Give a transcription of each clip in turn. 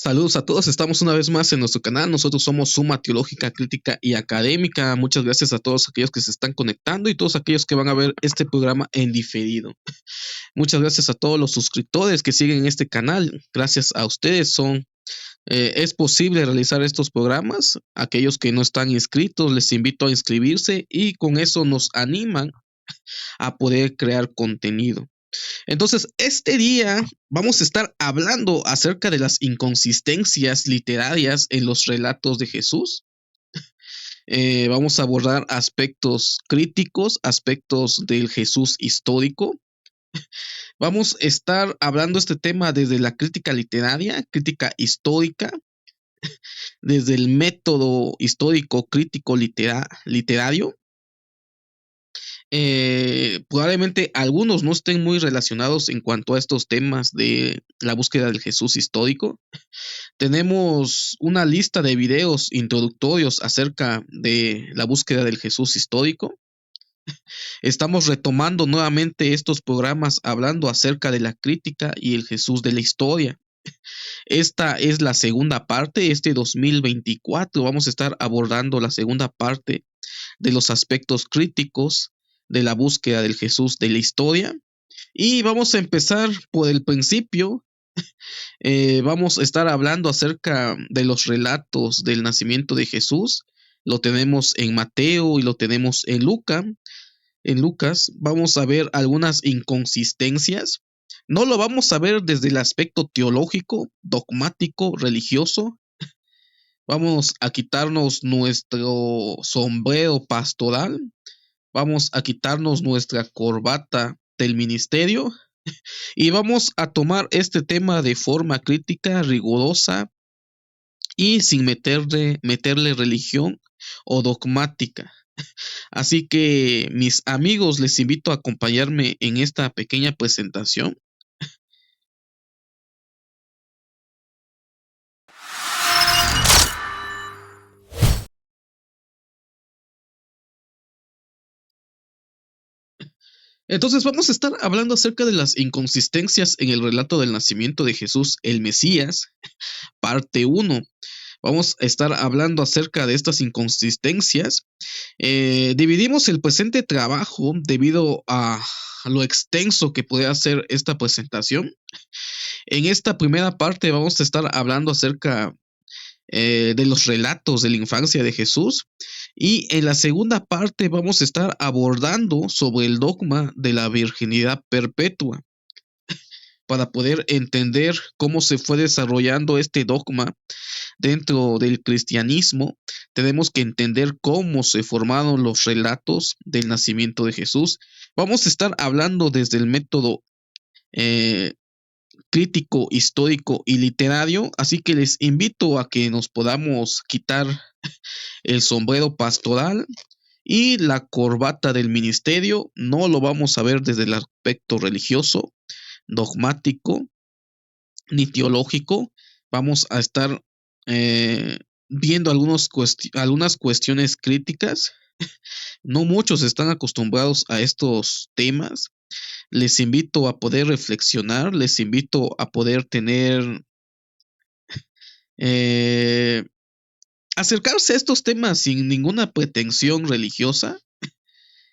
Saludos a todos, estamos una vez más en nuestro canal. Nosotros somos Suma Teológica, Crítica y Académica. Muchas gracias a todos aquellos que se están conectando y todos aquellos que van a ver este programa en diferido. Muchas gracias a todos los suscriptores que siguen este canal. Gracias a ustedes es posible realizar estos programas. Aquellos que no están inscritos, les invito a inscribirse y con eso nos animan a poder crear contenido. Entonces, este día vamos a estar hablando acerca de las inconsistencias literarias en los relatos de Jesús. Vamos a abordar aspectos críticos, aspectos del Jesús histórico. Vamos a estar hablando este tema desde la crítica literaria, crítica histórica, desde el método histórico crítico literario. Probablemente algunos no estén muy relacionados en cuanto a estos temas de la búsqueda del Jesús histórico. Tenemos una lista de videos introductorios acerca de la búsqueda del Jesús histórico. Estamos retomando nuevamente estos programas hablando acerca de la crítica y el Jesús de la historia. Esta es la segunda parte. Este 2024 vamos a estar abordando la segunda parte de los aspectos críticos de la búsqueda del Jesús de la historia. Y vamos a empezar por el principio. Vamos a estar hablando acerca de los relatos del nacimiento de Jesús. Lo tenemos en Mateo y lo tenemos en Lucas. Vamos a ver algunas inconsistencias. No lo vamos a ver desde el aspecto teológico, dogmático, religioso. Vamos a quitarnos nuestro sombrero pastoral. Vamos a quitarnos nuestra corbata del ministerio y vamos a tomar este tema de forma crítica, rigurosa y sin meterle religión o dogmática. Así que, mis amigos, les invito a acompañarme en esta pequeña presentación. Entonces vamos a estar hablando acerca de las inconsistencias en el relato del nacimiento de Jesús, el Mesías, parte 1. Vamos a estar hablando acerca de estas inconsistencias. Dividimos el presente trabajo debido a lo extenso que puede hacer esta presentación. En esta primera parte vamos a estar hablando acerca de los relatos de la infancia de Jesús. Y en la segunda parte vamos a estar abordando sobre el dogma de la virginidad perpetua. Para poder entender cómo se fue desarrollando este dogma dentro del cristianismo, tenemos que entender cómo se formaron los relatos del nacimiento de Jesús. Vamos a estar hablando desde el método crítico, histórico y literario, así que les invito a que nos podamos quitar el sombrero pastoral y la corbata del ministerio. No lo vamos a ver desde el aspecto religioso, dogmático ni teológico. Vamos a estar viendo algunas cuestiones críticas. No muchos están acostumbrados a estos temas. Les invito a poder reflexionar, les invito a poder acercarse a estos temas sin ninguna pretensión religiosa.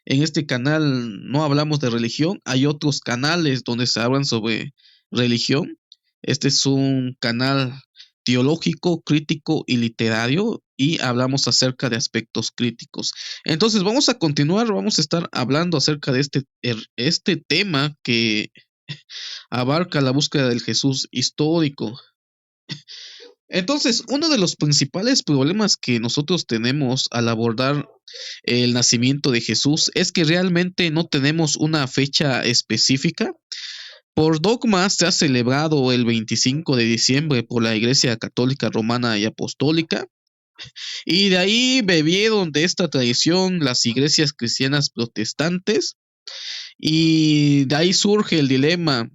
En este canal no hablamos de religión, hay otros canales donde se hablan sobre religión. Este es un canal teológico, crítico y literario y hablamos acerca de aspectos críticos. Entonces vamos a continuar, vamos a estar hablando acerca de este tema que abarca la búsqueda del Jesús histórico. Entonces, uno de los principales problemas que nosotros tenemos al abordar el nacimiento de Jesús es que realmente no tenemos una fecha específica. Por dogma se ha celebrado el 25 de diciembre por la Iglesia Católica Romana y Apostólica, y de ahí bebieron de esta tradición las iglesias cristianas protestantes, y de ahí surge el dilema.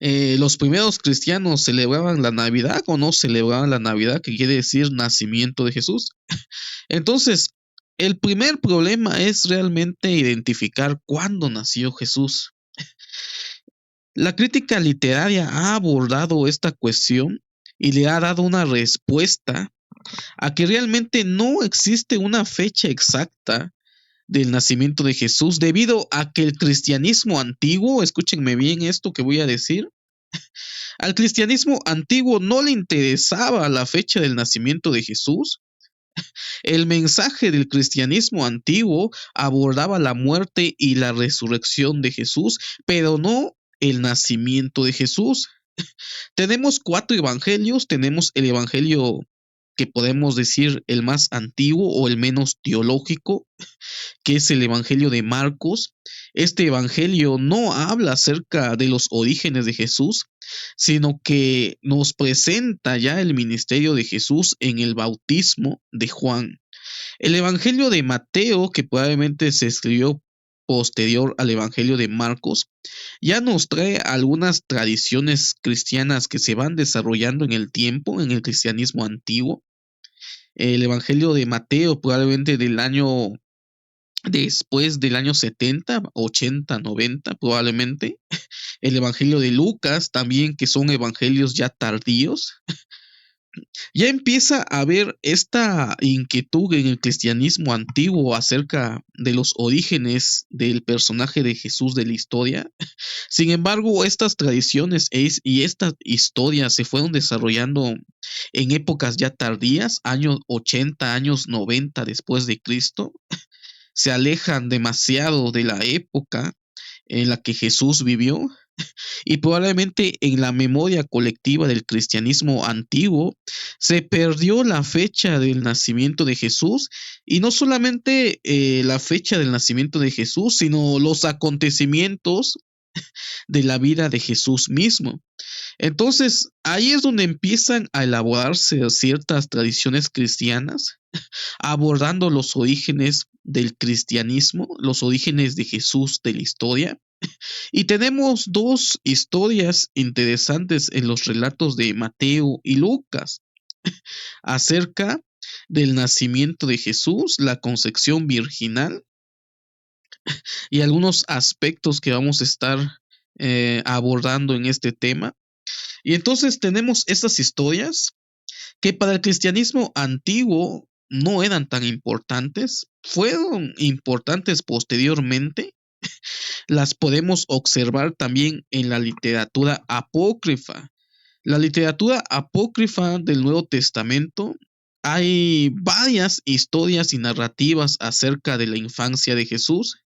¿Los primeros cristianos celebraban la Navidad o no celebraban la Navidad, que quiere decir nacimiento de Jesús? Entonces, el primer problema es realmente identificar cuándo nació Jesús. La crítica literaria ha abordado esta cuestión y le ha dado una respuesta a que realmente no existe una fecha exacta del nacimiento de Jesús, debido a que el cristianismo antiguo, escúchenme bien esto que voy a decir, al cristianismo antiguo no le interesaba la fecha del nacimiento de Jesús. El mensaje del cristianismo antiguo abordaba la muerte y la resurrección de Jesús, pero no el nacimiento de Jesús. Tenemos cuatro evangelios. Tenemos el evangelio que podemos decir el más antiguo o el menos teológico, que es el evangelio de Marcos. Este evangelio no habla acerca de los orígenes de Jesús, sino que nos presenta ya el ministerio de Jesús en el bautismo de Juan. El evangelio de Mateo, que probablemente se escribió posterior al evangelio de Marcos, ya nos trae algunas tradiciones cristianas que se van desarrollando en el tiempo, en el cristianismo antiguo. El evangelio de Mateo, probablemente del año después del año 70, 80, 90, probablemente. El evangelio de Lucas también, que son evangelios ya tardíos. Ya empieza a haber esta inquietud en el cristianismo antiguo acerca de los orígenes del personaje de Jesús de la historia. Sin embargo, estas tradiciones y estas historias se fueron desarrollando en épocas ya tardías, años 80, años 90 después de Cristo. Se alejan demasiado de la época en la que Jesús vivió, y probablemente en la memoria colectiva del cristianismo antiguo se perdió la fecha del nacimiento de Jesús, y no solamente la fecha del nacimiento de Jesús, sino los acontecimientos de la vida de Jesús mismo. Entonces, ahí es donde empiezan a elaborarse ciertas tradiciones cristianas, abordando los orígenes del cristianismo, los orígenes de Jesús de la historia. Y tenemos dos historias interesantes en los relatos de Mateo y Lucas acerca del nacimiento de Jesús, la concepción virginal y algunos aspectos que vamos a estar abordando en este tema. Y entonces tenemos estas historias que para el cristianismo antiguo no eran tan importantes, fueron importantes posteriormente. Las podemos observar también en la literatura apócrifa. La literatura apócrifa del Nuevo Testamento, hay varias historias y narrativas acerca de la infancia de Jesús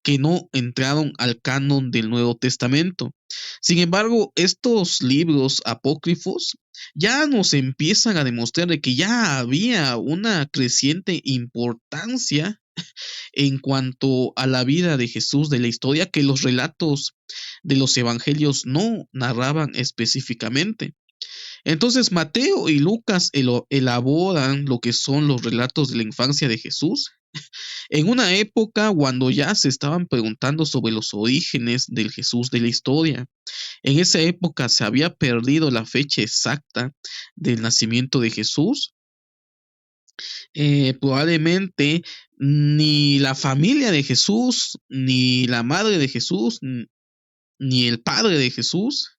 que no entraron al canon del Nuevo Testamento. Sin embargo, estos libros apócrifos ya nos empiezan a demostrar de que ya había una creciente importancia en cuanto a la vida de Jesús de la historia, que los relatos de los evangelios no narraban específicamente. Entonces Mateo y Lucas elaboran lo que son los relatos de la infancia de Jesús en una época cuando ya se estaban preguntando sobre los orígenes del Jesús de la historia. En esa época se había perdido la fecha exacta del nacimiento de Jesús. Probablemente ni la familia de Jesús, ni la madre de Jesús, ni el padre de Jesús,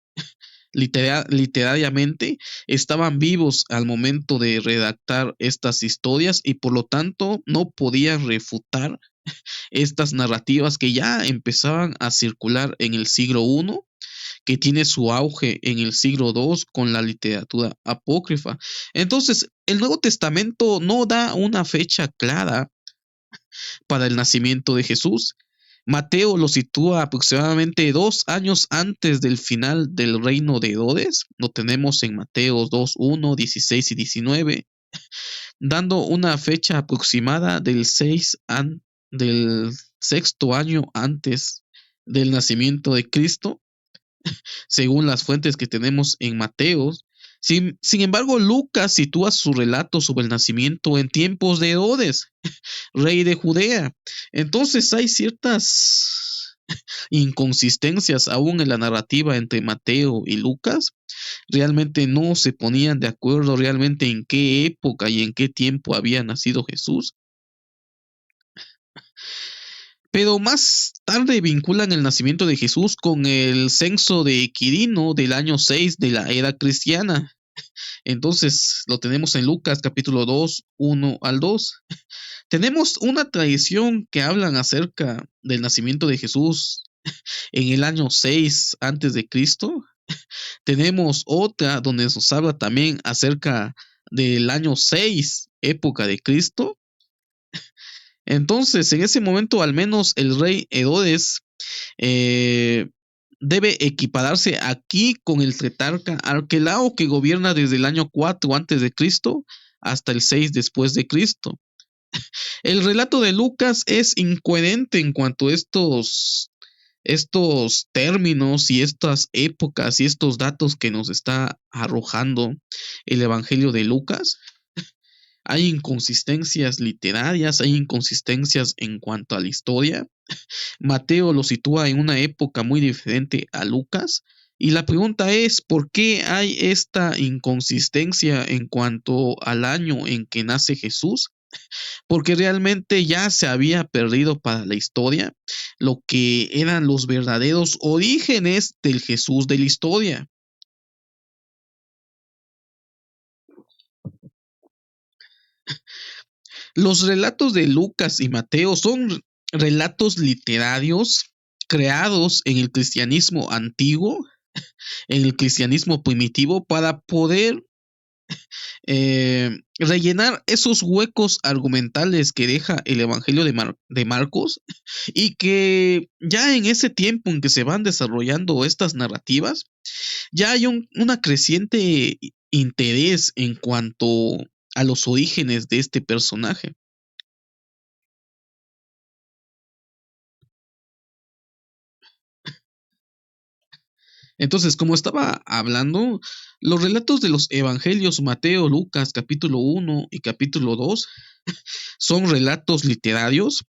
literariamente, estaban vivos al momento de redactar estas historias, y por lo tanto no podían refutar estas narrativas que ya empezaban a circular en el siglo I, que tiene su auge en el siglo II con la literatura apócrifa. Entonces, el Nuevo Testamento no da una fecha clara para el nacimiento de Jesús. Mateo lo sitúa aproximadamente 2 años antes del final del reino de Herodes. Lo tenemos en Mateo 2:1, 16 y 19, dando una fecha aproximada del sexto año antes del nacimiento de Cristo, según las fuentes que tenemos en Mateo. Sin embargo, Lucas sitúa su relato sobre el nacimiento en tiempos de Herodes, rey de Judea. Entonces hay ciertas inconsistencias aún en la narrativa entre Mateo y Lucas. Realmente no se ponían de acuerdo realmente en qué época y en qué tiempo había nacido Jesús. Pero más tarde vinculan el nacimiento de Jesús con el censo de Quirino del año 6 de la era cristiana. Entonces lo tenemos en Lucas capítulo 2 1 al 2. Tenemos una tradición que hablan acerca del nacimiento de Jesús en el año 6 antes de Cristo. Tenemos otra donde nos habla también acerca del año 6 época de Cristo. Entonces, en ese momento, al menos el rey Herodes eh, debe equipararse aquí con el tetrarca Arquelao, que gobierna desde el año 4 antes de Cristo hasta el 6 después de Cristo. El relato de Lucas es incoherente en cuanto a estos términos y estas épocas y estos datos que nos está arrojando el Evangelio de Lucas. Hay inconsistencias literarias, hay inconsistencias en cuanto a la historia. Mateo lo sitúa en una época muy diferente a Lucas. Y la pregunta es, ¿por qué hay esta inconsistencia en cuanto al año en que nace Jesús? Porque realmente ya se había perdido para la historia lo que eran los verdaderos orígenes del Jesús de la historia. Los relatos de Lucas y Mateo son relatos literarios creados en el cristianismo antiguo, en el cristianismo primitivo, para poder rellenar esos huecos argumentales que deja el Evangelio de Marcos, y que ya en ese tiempo en que se van desarrollando estas narrativas, ya hay una creciente interés en cuanto a los orígenes de este personaje. Entonces, como estaba hablando, los relatos de los evangelios Mateo, Lucas, capítulo 1 y capítulo 2 son relatos literarios.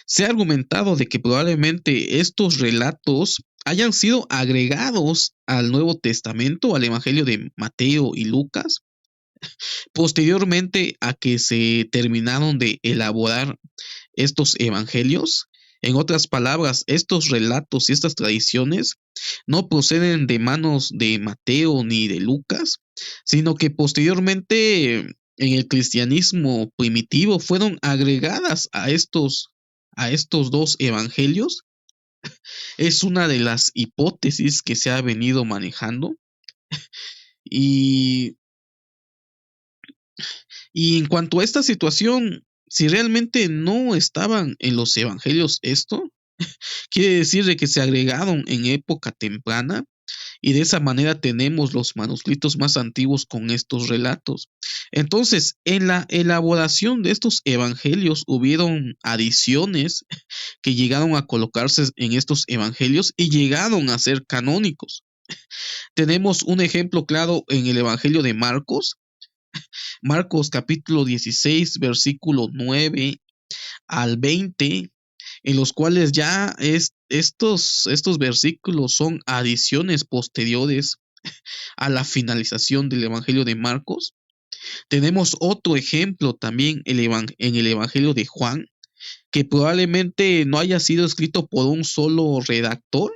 Se ha argumentado de que probablemente estos relatos hayan sido agregados al Nuevo Testamento, al Evangelio de Mateo y Lucas, posteriormente a que se terminaron de elaborar estos evangelios. En otras palabras, estos relatos y estas tradiciones no proceden de manos de Mateo ni de Lucas, sino que posteriormente en el cristianismo primitivo fueron agregadas a estos dos evangelios. Es una de las hipótesis que se ha venido manejando. Y, y en cuanto a esta situación, si realmente no estaban en los evangelios esto, quiere decir de que se agregaron en época temprana, y de esa manera tenemos los manuscritos más antiguos con estos relatos. Entonces, en la elaboración de estos evangelios hubieron adiciones que llegaron a colocarse en estos evangelios y llegaron a ser canónicos. Tenemos un ejemplo claro en el Evangelio de Marcos, Marcos capítulo 16, versículo 9 al 20, en los cuales ya estos versículos son adiciones posteriores a la finalización del Evangelio de Marcos. Tenemos otro ejemplo también en el Evangelio de Juan, que probablemente no haya sido escrito por un solo redactor,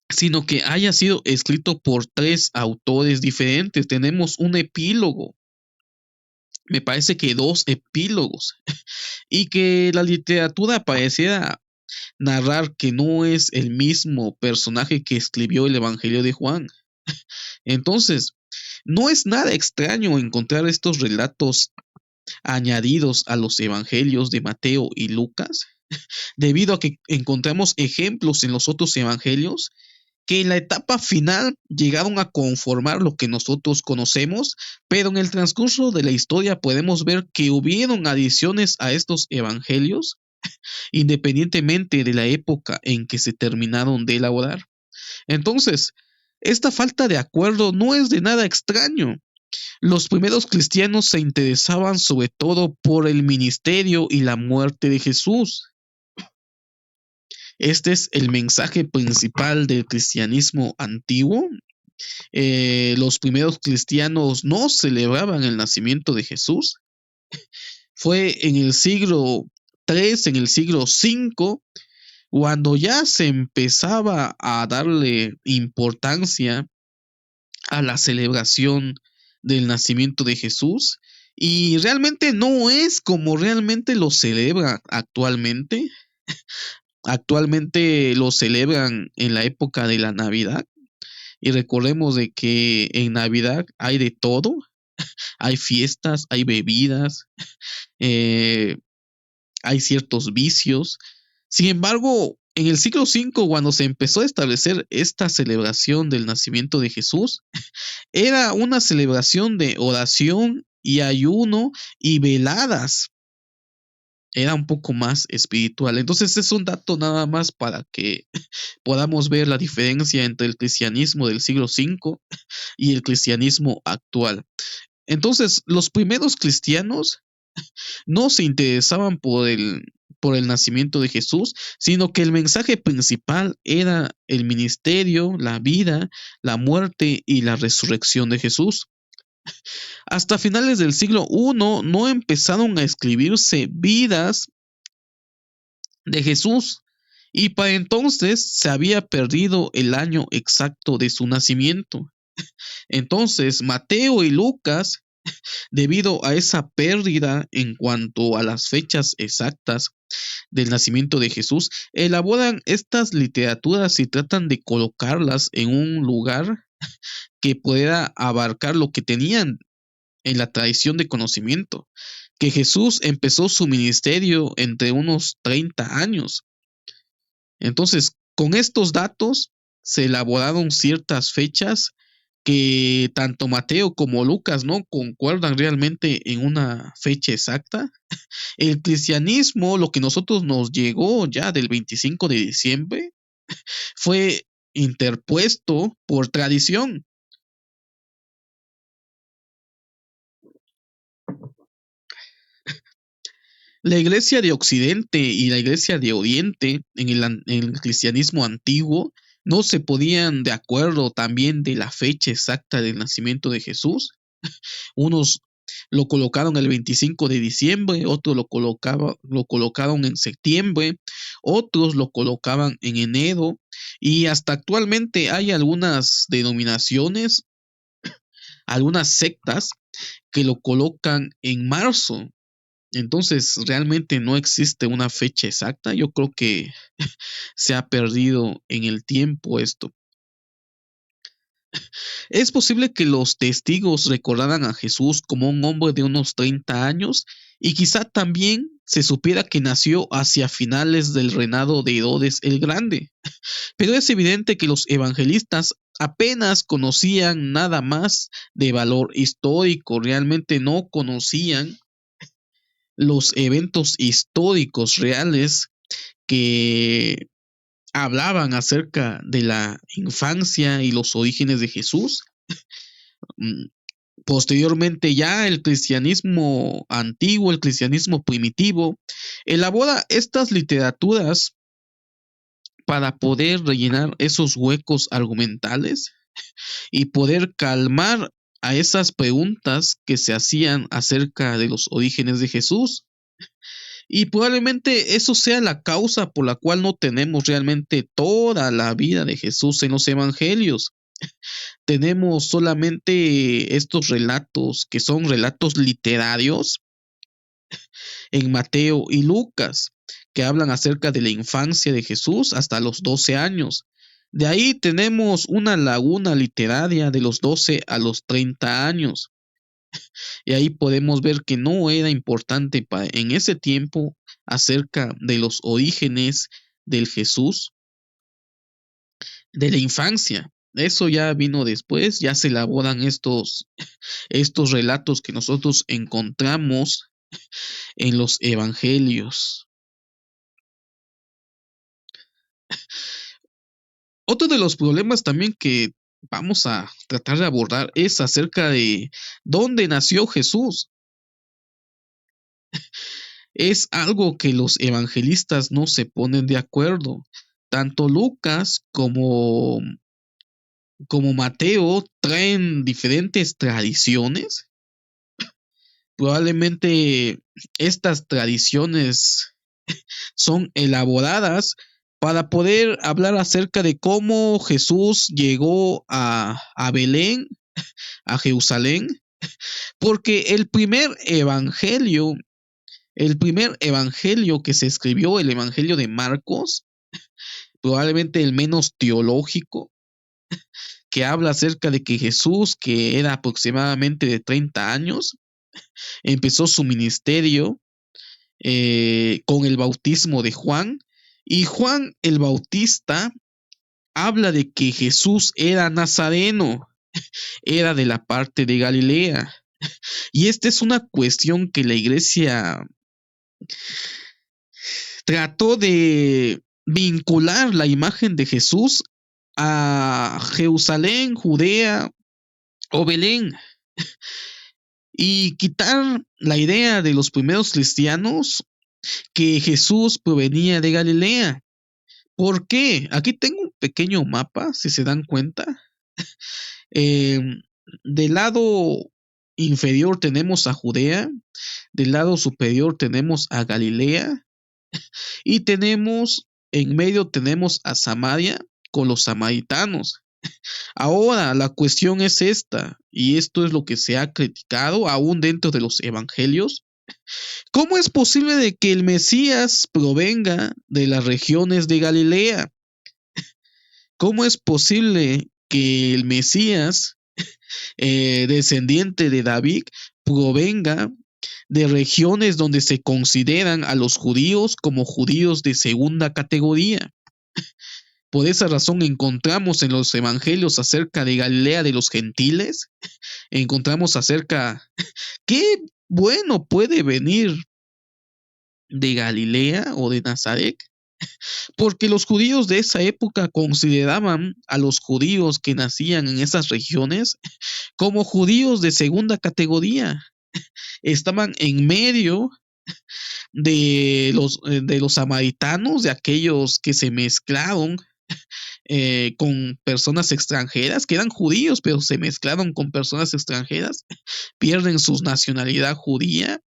sino que haya sido escrito por tres autores diferentes. Tenemos un epílogo, me parece que dos epílogos, y que la literatura pareciera narrar que no es el mismo personaje que escribió el Evangelio de Juan. Entonces, no es nada extraño encontrar estos relatos añadidos a los evangelios de Mateo y Lucas, debido a que encontramos ejemplos en los otros evangelios que en la etapa final llegaron a conformar lo que nosotros conocemos, pero en el transcurso de la historia podemos ver que hubieron adiciones a estos evangelios, independientemente de la época en que se terminaron de elaborar. Entonces, esta falta de acuerdo no es de nada extraño. Los primeros cristianos se interesaban sobre todo por el ministerio y la muerte de Jesús. Este es el mensaje principal del cristianismo antiguo. Los primeros cristianos no celebraban el nacimiento de Jesús. Fue en el siglo III, en el siglo V, cuando ya se empezaba a darle importancia a la celebración del nacimiento de Jesús y realmente no es como realmente lo celebra actualmente. Actualmente lo celebran en la época de la Navidad y recordemos de que en Navidad hay de todo, hay fiestas, hay bebidas, eh, hay ciertos vicios. Sin embargo, en el siglo V, cuando se empezó a establecer esta celebración del nacimiento de Jesús, era una celebración de oración y ayuno y veladas. Era un poco más espiritual. Entonces es un dato nada más para que podamos ver la diferencia entre el cristianismo del siglo V y el cristianismo actual. Entonces, los primeros cristianos no se interesaban por el nacimiento de Jesús, sino que el mensaje principal era el ministerio, la vida, la muerte y la resurrección de Jesús. Hasta finales del siglo I no empezaron a escribirse vidas de Jesús y para entonces se había perdido el año exacto de su nacimiento. Entonces Mateo y Lucas, debido a esa pérdida en cuanto a las fechas exactas del nacimiento de Jesús, elaboran estas literaturas y tratan de colocarlas en un lugar que pueda abarcar lo que tenían en la tradición de conocimiento, que Jesús empezó su ministerio entre unos 30 años. Entonces, con estos datos se elaboraron ciertas fechas que tanto Mateo como Lucas no concuerdan realmente en una fecha exacta. El cristianismo, lo que nosotros nos llegó ya del 25 de diciembre, fue interpuesto por tradición. La iglesia de Occidente y la iglesia de Oriente en el cristianismo antiguo no se podían de acuerdo también de la fecha exacta del nacimiento de Jesús. Unos lo colocaron el 25 de diciembre, otros lo colocaron en septiembre, otros lo colocaban en enero y hasta actualmente hay algunas denominaciones, algunas sectas que lo colocan en marzo. Entonces, realmente no existe una fecha exacta. Yo creo que se ha perdido en el tiempo esto. Es posible que los testigos recordaran a Jesús como un hombre de unos 30 años y quizá también se supiera que nació hacia finales del reinado de Herodes el Grande. Pero es evidente que los evangelistas apenas conocían nada más de valor histórico, realmente no conocían los eventos históricos reales que hablaban acerca de la infancia y los orígenes de Jesús. Mm, Posteriormente ya el cristianismo antiguo, el cristianismo primitivo, elabora estas literaturas para poder rellenar esos huecos argumentales y poder calmar a esas preguntas que se hacían acerca de los orígenes de Jesús. Y probablemente eso sea la causa por la cual no tenemos realmente toda la vida de Jesús en los evangelios. Tenemos solamente estos relatos que son relatos literarios en Mateo y Lucas, que hablan acerca de la infancia de Jesús hasta los 12 años. De ahí tenemos una laguna literaria de los 12 a los 30 años. Y ahí podemos ver que no era importante en ese tiempo acerca de los orígenes del Jesús de la infancia. Eso ya vino después, ya se elaboran estos relatos que nosotros encontramos en los evangelios. Otro de los problemas también que vamos a tratar de abordar es acerca de dónde nació Jesús. Es algo que los evangelistas no se ponen de acuerdo. Tanto Lucas como Mateo traen diferentes tradiciones. Probablemente estas tradiciones son elaboradas para poder hablar acerca de cómo Jesús llegó a Belén a Jerusalén, porque el primer evangelio que se escribió, el evangelio de Marcos, probablemente el menos teológico, que habla acerca de que Jesús, que era aproximadamente de 30 años, empezó su ministerio con el bautismo de Juan, y Juan el Bautista habla de que Jesús era nazareno, era de la parte de Galilea. Y esta es una cuestión que la iglesia trató de vincular la imagen de Jesús a Jerusalén, Judea o Belén, y quitar la idea de los primeros cristianos que Jesús provenía de Galilea. ¿Por qué? Aquí tengo un pequeño mapa, si se dan cuenta. Eh, del lado inferior tenemos a Judea, del lado superior tenemos a Galilea, y en medio tenemos a Samaria con los samaritanos. Ahora, la cuestión es esta, y esto es lo que se ha criticado aún dentro de los evangelios. ¿Cómo es posible de que el Mesías provenga de las regiones de Galilea? ¿Cómo es posible que el Mesías, descendiente de David, provenga de regiones donde se consideran a los judíos como judíos de segunda categoría? Por esa razón encontramos en los evangelios acerca de Galilea de los gentiles, encontramos acerca, ¿qué bueno puede venir de Galilea o de Nazaret? Porque los judíos de esa época consideraban a los judíos que nacían en esas regiones como judíos de segunda categoría. Estaban en medio de los samaritanos, de aquellos que se mezclaron con personas extranjeras, que eran judíos, pero se mezclaron con personas extranjeras, pierden su nacionalidad judía.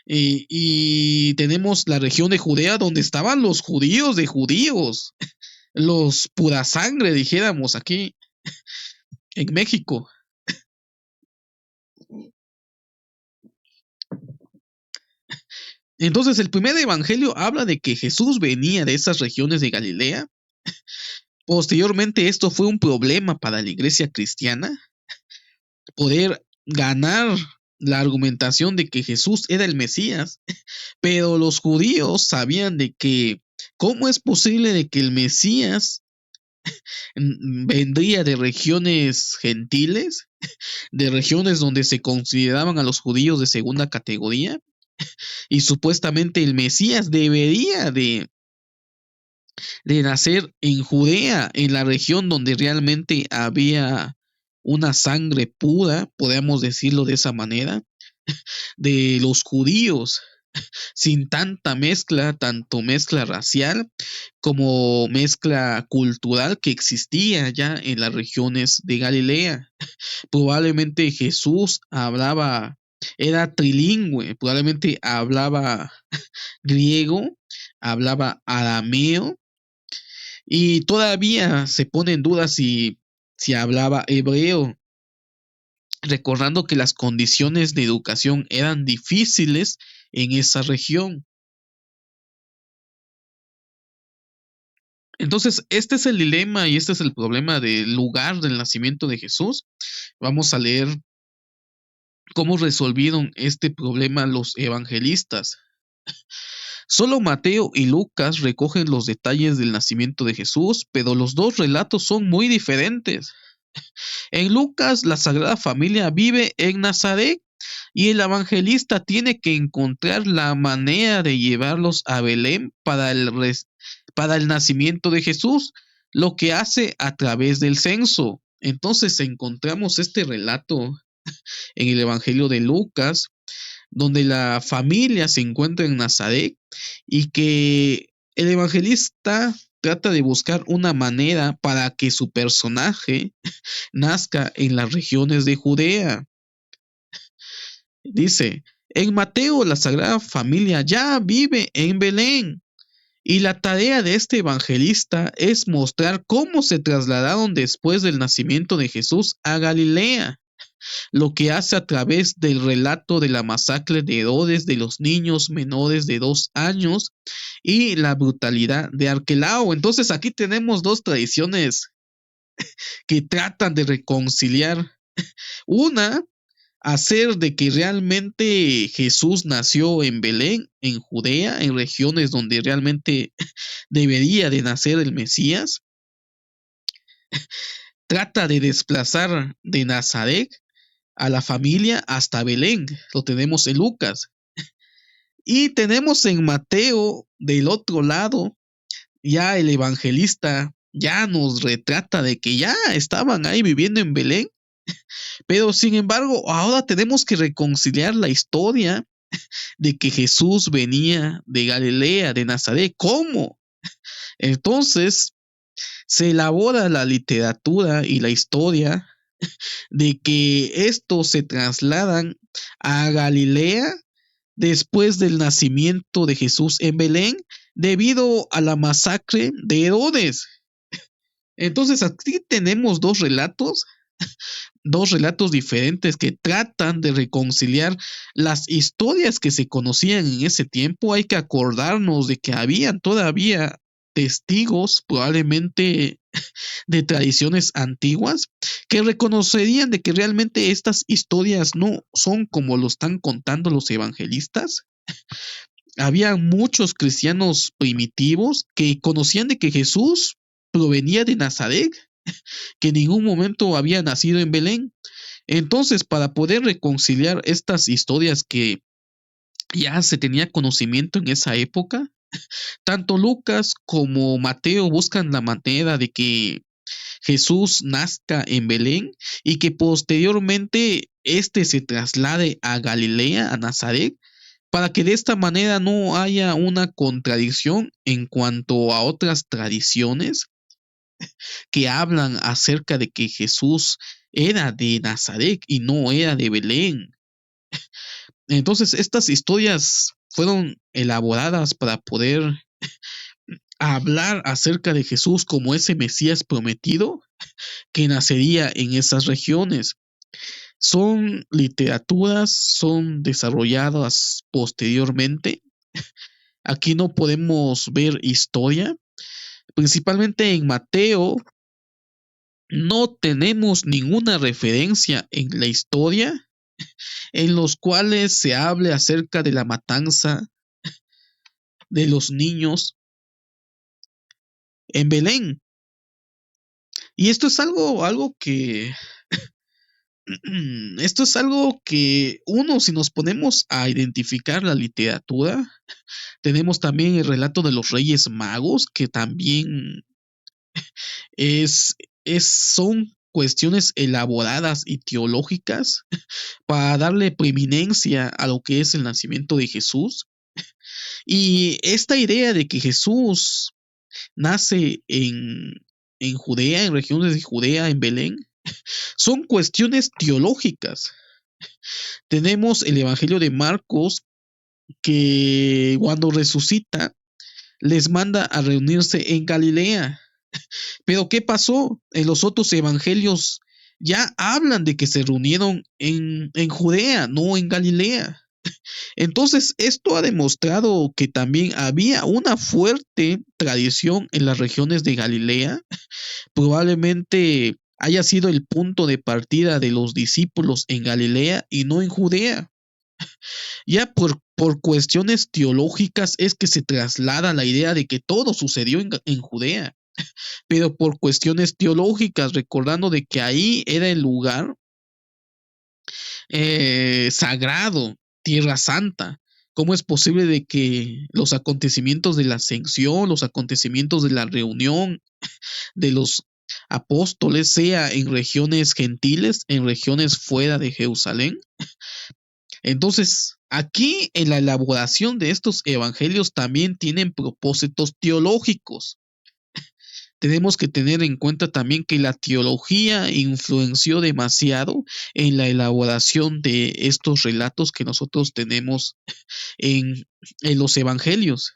Y tenemos la región de Judea donde estaban los judíos de judíos, los pura sangre, dijéramos aquí en México. Entonces el primer evangelio habla de que Jesús venía de esas regiones de Galilea. Posteriormente esto fue un problema para la iglesia cristiana, poder ganar la argumentación de que Jesús era el Mesías, pero los judíos sabían de que ¿cómo es posible de que el Mesías vendría de regiones gentiles, de regiones donde se consideraban a los judíos de segunda categoría? Y supuestamente el Mesías debería de nacer en Judea, en la región donde realmente había una sangre pura, podemos decirlo de esa manera, de los judíos, sin tanta mezcla, tanto mezcla racial como mezcla cultural que existía ya en las regiones de Galilea. Probablemente Jesús era trilingüe, probablemente hablaba griego, hablaba arameo, y todavía se pone en duda si hablaba hebreo, recordando que las condiciones de educación eran difíciles en esa región. Entonces, este es el dilema y este es el problema del lugar del nacimiento de Jesús. Vamos a leer cómo resolvieron este problema los evangelistas. Solo Mateo y Lucas recogen los detalles del nacimiento de Jesús, pero los dos relatos son muy diferentes. En Lucas, la Sagrada Familia vive en Nazaret y el evangelista tiene que encontrar la manera de llevarlos a Belén para el nacimiento de Jesús, lo que hace a través del censo. Entonces encontramos este relato en el Evangelio de Lucas, donde la familia se encuentra en Nazaret y que el evangelista trata de buscar una manera para que su personaje nazca en las regiones de Judea. Dice, en Mateo la Sagrada Familia ya vive en Belén. Y la tarea de este evangelista es mostrar cómo se trasladaron después del nacimiento de Jesús a Galilea, lo que hace a través del relato de la masacre de Herodes de los niños menores de 2 años y la brutalidad de Arquelao. Entonces aquí tenemos dos tradiciones que tratan de reconciliar. Una, hacer de que realmente Jesús nació en Belén, en Judea, en regiones donde realmente debería de nacer el Mesías. Trata de desplazar de Nazaret a la familia hasta Belén. Lo tenemos en Lucas. Y tenemos en Mateo, del otro lado, ya el evangelista ya nos retrata de que ya estaban ahí viviendo en Belén. Pero sin embargo, ahora tenemos que reconciliar la historia de que Jesús venía de Galilea, de Nazaret. ¿Cómo? Entonces se elabora la literatura y la historia de que estos se trasladan a Galilea después del nacimiento de Jesús en Belén debido a la masacre de Herodes. Entonces aquí tenemos dos relatos diferentes que tratan de reconciliar las historias que se conocían en ese tiempo. Hay que acordarnos de que habían todavía testigos, probablemente de tradiciones antiguas, que reconocerían de que realmente estas historias no son como lo están contando los evangelistas. Había muchos cristianos primitivos que conocían de que Jesús provenía de Nazaret, que en ningún momento había nacido en Belén. Entonces, para poder reconciliar estas historias que ya se tenía conocimiento en esa época, tanto Lucas como Mateo buscan la manera de que Jesús nazca en Belén y que posteriormente éste se traslade a Galilea, a Nazaret, para que de esta manera no haya una contradicción en cuanto a otras tradiciones que hablan acerca de que Jesús era de Nazaret y no era de Belén. Entonces, estas historias fueron elaboradas para poder hablar acerca de Jesús como ese Mesías prometido que nacería en esas regiones. Son literaturas, son desarrolladas posteriormente. Aquí no podemos ver historia. Principalmente en Mateo no tenemos ninguna referencia en la historia en los cuales se hable acerca de la matanza de los niños en Belén. Y esto es algo que esto es algo que uno, si nos ponemos a identificar la literatura, tenemos también el relato de los Reyes Magos, que también es, son cuestiones elaboradas y teológicas para darle preeminencia a lo que es el nacimiento de Jesús. Y esta idea de que Jesús nace en Judea, en regiones de Judea, en Belén, son cuestiones teológicas. Tenemos el Evangelio de Marcos que cuando resucita les manda a reunirse en Galilea. Pero ¿qué pasó? En los otros evangelios ya hablan de que se reunieron en Judea, no en Galilea. Entonces, esto ha demostrado que también había una fuerte tradición en las regiones de Galilea. Probablemente haya sido el punto de partida de los discípulos en Galilea y no en Judea. Ya por cuestiones teológicas es que se traslada la idea de que todo sucedió en Judea, pero por cuestiones teológicas, recordando de que ahí era el lugar sagrado, tierra santa. ¿Cómo es posible de que los acontecimientos de la ascensión, los acontecimientos de la reunión de los apóstoles sea en regiones gentiles, en regiones fuera de Jerusalén? Entonces, aquí en la elaboración de estos evangelios también tienen propósitos teológicos. tenemos que tener en cuenta también que la teología influenció demasiado en la elaboración de estos relatos que nosotros tenemos en, en los evangelios.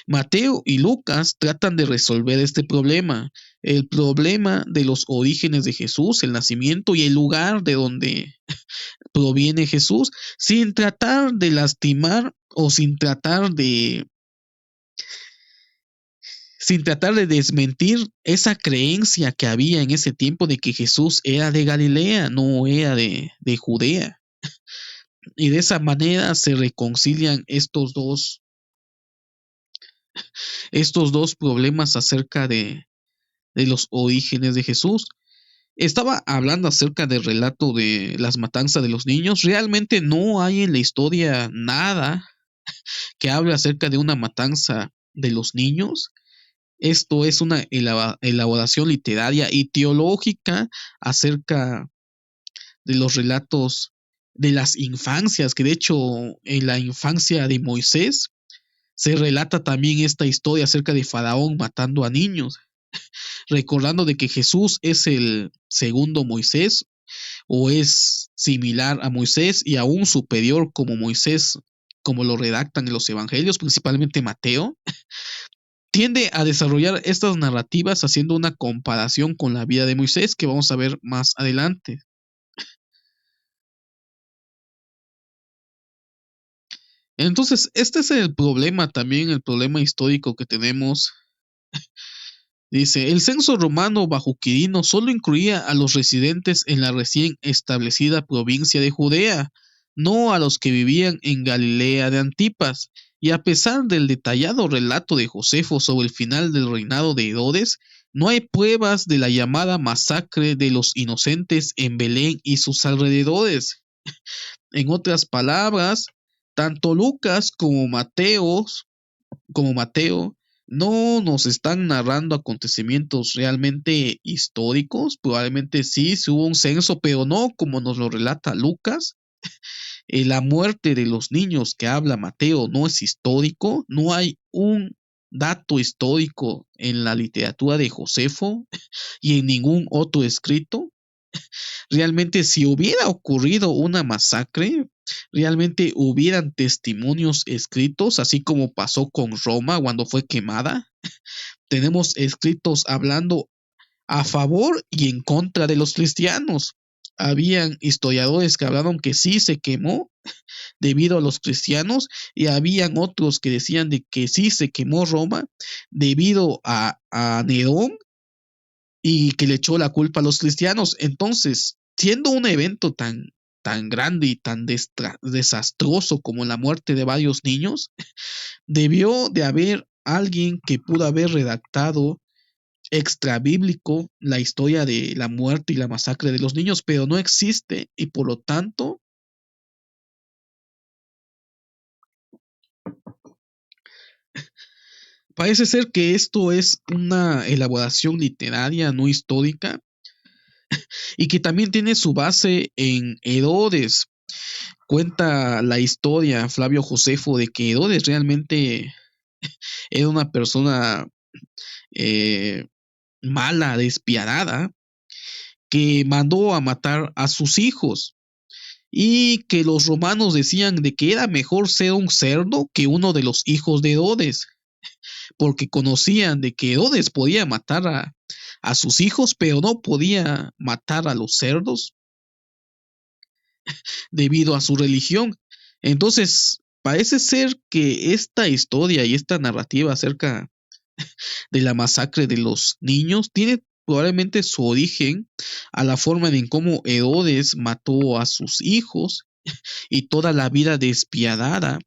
Mateo y Lucas tratan de resolver este problema, el problema de los orígenes de Jesús, el nacimiento y el lugar de donde proviene Jesús, sin tratar de lastimar o sin tratar de desmentir esa creencia que había en ese tiempo de que Jesús era de Galilea, no era de Judea. Y de esa manera se reconcilian estos dos problemas acerca de los orígenes de Jesús. Estaba hablando acerca del relato de las matanzas de los niños. Realmente no hay en la historia nada que hable acerca de una matanza de los niños. Esto es una elaboración literaria y teológica acerca de los relatos de las infancias, que de hecho en la infancia de Moisés se relata también esta historia acerca de Faraón matando a niños, recordando de que Jesús es el segundo Moisés o es similar a Moisés y aún superior como Moisés, como lo redactan en los evangelios, principalmente Mateo. Tiende a desarrollar estas narrativas haciendo una comparación con la vida de Moisés que vamos a ver más adelante. Entonces, este es el problema también, el problema histórico que tenemos. Dice, el censo romano bajo Quirino solo incluía a los residentes en la recién establecida provincia de Judea, no a los que vivían en Galilea de Antipas, y a pesar del detallado relato de Josefo sobre el final del reinado de Herodes, no hay pruebas de la llamada masacre de los inocentes en Belén y sus alrededores. En otras palabras, tanto Lucas como Mateo no nos están narrando acontecimientos realmente históricos. Probablemente sí, sí hubo un censo, pero no como nos lo relata Lucas. La muerte de los niños que habla Mateo no es histórico, no hay un dato histórico en la literatura de Josefo y en ningún otro escrito. Realmente si hubiera ocurrido una masacre, realmente hubieran testimonios escritos, así como pasó con Roma cuando fue quemada. Tenemos escritos hablando a favor y en contra de los cristianos. Habían historiadores que hablaron que sí se quemó debido a los cristianos y habían otros que decían de que sí se quemó Roma debido a Nerón y que le echó la culpa a los cristianos. Entonces, siendo un evento tan grande y tan desastroso como la muerte de varios niños, debió de haber alguien que pudo haber redactado extra bíblico la historia de la muerte y la masacre de los niños, pero no existe y por lo tanto parece ser que esto es una elaboración literaria no histórica y que también tiene su base en Herodes. Cuenta la historia Flavio Josefo de que Herodes realmente era una persona eh, mala, despiadada, que mandó a matar a sus hijos y que los romanos decían de que era mejor ser un cerdo que uno de los hijos de Herodes, porque conocían de que Herodes podía matar a sus hijos, pero no podía matar a los cerdos debido a su religión. Entonces, parece ser que esta historia y esta narrativa acerca de la masacre de los niños tiene probablemente su origen a la forma en cómo Herodes mató a sus hijos y toda la vida despiadada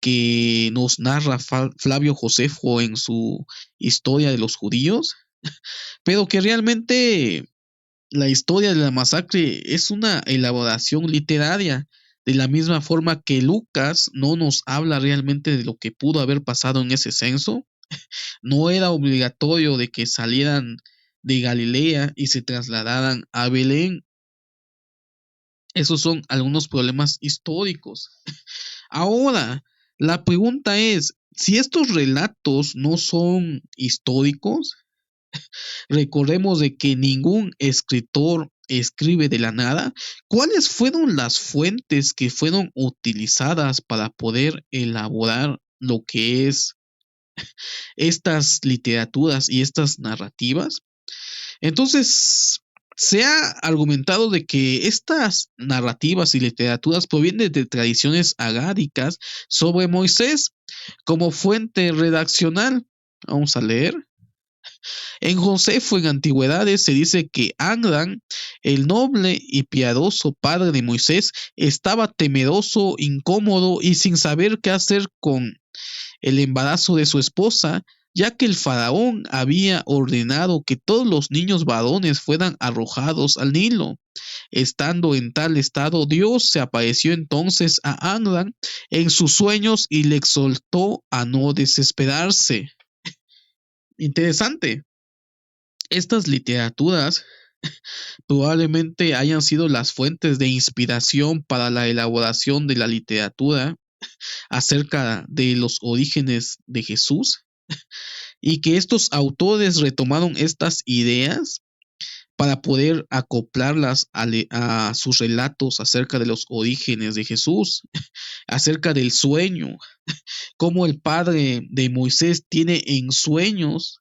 que nos narra Flavio Josefo en su historia de los judíos, pero que realmente la historia de la masacre es una elaboración literaria, de la misma forma que Lucas no nos habla realmente de lo que pudo haber pasado en ese censo. No era obligatorio de que salieran de Galilea y se trasladaran a Belén. Esos son algunos problemas históricos. Ahora, la pregunta es, si estos relatos no son históricos, Recordemos de que ningún escritor escribe de la nada. ¿Cuáles fueron las fuentes que fueron utilizadas para poder elaborar lo que es estas literaturas y estas narrativas? Entonces, se ha argumentado de que estas narrativas y literaturas provienen de tradiciones agádicas sobre Moisés como fuente redaccional. Vamos a leer. En Josefo en Antigüedades se dice que Amram, el noble y piadoso padre de Moisés, estaba temeroso, incómodo y sin saber qué hacer con el embarazo de su esposa, ya que el faraón había ordenado que todos los niños varones fueran arrojados al Nilo. Estando en tal estado, Dios se apareció entonces a Amram en sus sueños y le exhortó a no desesperarse. Interesante. Estas literaturas probablemente hayan sido las fuentes de inspiración para la elaboración de la literatura acerca de los orígenes de Jesús, y que estos autores retomaron estas ideas para poder acoplarlas a sus relatos acerca de los orígenes de Jesús, acerca del sueño, cómo el padre de Moisés tiene en sueños,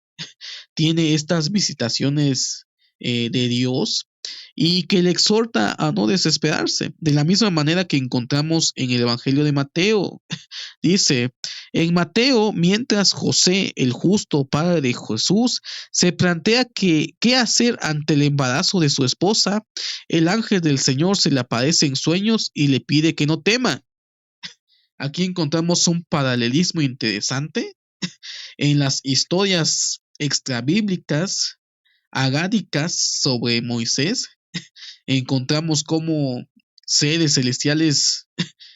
tiene estas visitaciones de Dios, y que le exhorta a no desesperarse, de la misma manera que encontramos en el Evangelio de Mateo. Dice, en Mateo, mientras José, el justo padre de Jesús, se plantea qué hacer ante el embarazo de su esposa, el ángel del Señor se le aparece en sueños y le pide que no tema. Aquí encontramos un paralelismo interesante en las historias extrabíblicas agádicas sobre Moisés. Encontramos cómo seres celestiales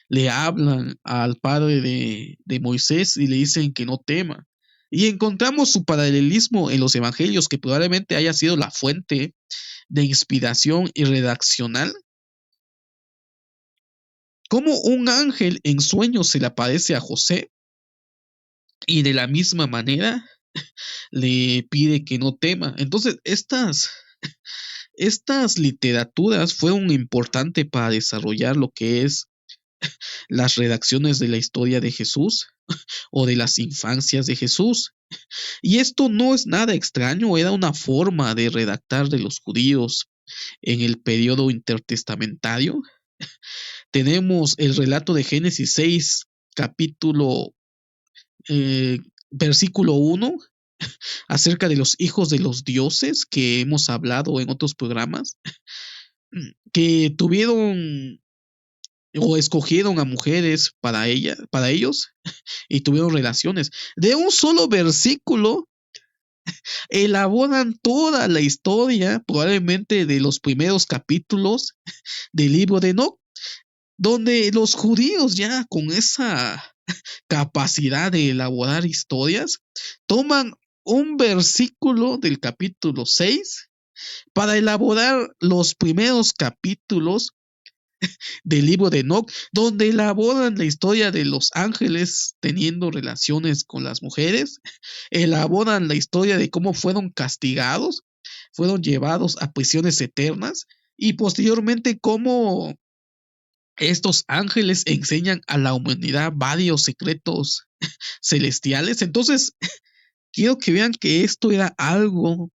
le hablan al padre de Moisés y le dicen que no tema. Y encontramos su paralelismo en los evangelios, que probablemente haya sido la fuente de inspiración y redaccional. Como un ángel en sueños se le aparece a José y de la misma manera le pide que no tema. Entonces, estas literaturas fueron importantes para desarrollar lo que es las redacciones de la historia de Jesús o de las infancias de Jesús. Y esto no es nada extraño, era una forma de redactar de los judíos en el periodo intertestamentario. Tenemos el relato de Génesis 6, capítulo, versículo 1, acerca de los hijos de los dioses que hemos hablado en otros programas, que tuvieron o escogieron a mujeres para ellos, y tuvieron relaciones. De un solo versículo elaboran toda la historia, probablemente de los primeros capítulos del libro de Enoc, donde los judíos, ya con esa capacidad de elaborar historias, toman un versículo del capítulo 6 para elaborar los primeros capítulos del libro de Enoc, donde elaboran la historia de los ángeles teniendo relaciones con las mujeres, elaboran la historia de cómo fueron castigados, fueron llevados a prisiones eternas, y posteriormente cómo estos ángeles enseñan a la humanidad varios secretos celestiales. Entonces, quiero que vean que esto era algo